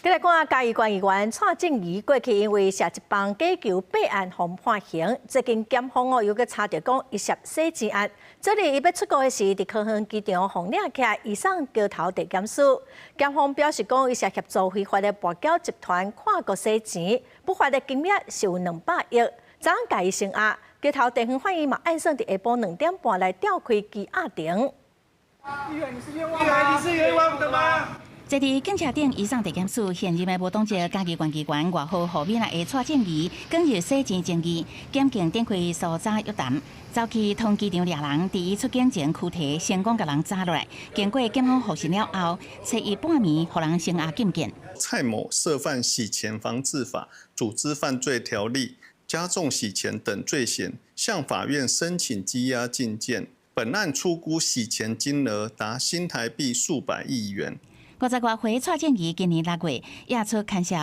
再来看嘉义县议员蔡正宜过去因为涉一帮假球备案被判刑，最近检方又去查到讲伊涉洗钱案。这里伊要出国的是伫桃园机场红领起来移送桥头地检署。检方表示讲伊涉协助非法的博缴集团跨国洗钱，不法的金额是有200亿。早上嘉义升压，桥头地方法院嘛按算伫下晡2点半来召开羁押庭。议员，你是冤枉的吗？坐伫警车顶移送地检署现任的无党籍嘉义县议员外号何美娜的蔡正宜，今日洗钱争议，检警展开搜查约谈，走去通机场掠人，伫伊出境前躯体成功甲人抓落来。经过检方核实了后，找伊半暝，互人升压禁见。蔡某涉犯洗钱防治法、组织犯罪条例、加重洗钱等罪嫌，向法院申请羁押禁见。本案初估洗钱金额达新台币数百亿元。50多岁蔡正宜今年6月押出牵涉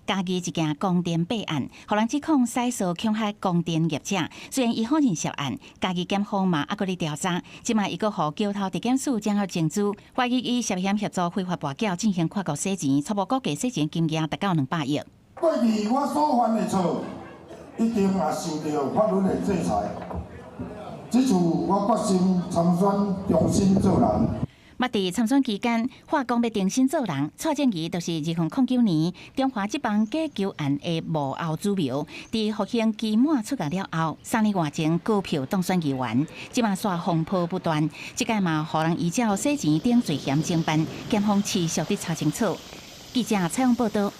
嘉义一件光电弊案，互人指控洗扫恐吓光电业者。虽然伊否认涉案，嘉义检方嘛还搁咧调查。即卖伊搁互桥头地检署掌握证据，怀疑伊涉嫌协助非法博缴进行跨国洗钱，初步估计洗钱金额达到200亿。过去我所犯的错，一定也受到法律的制裁。这次我决心参选，重新做人。捌伫参选期间，话讲要重新做人，蔡正宜就是2009年中华职棒假球案的幕后主谋。伫服刑期满出来了后，3年外前高票当选议员，即马煞风波不断，即届嘛互人依照洗钱等罪嫌侦办，检方持续伫查清楚。记者采访报道。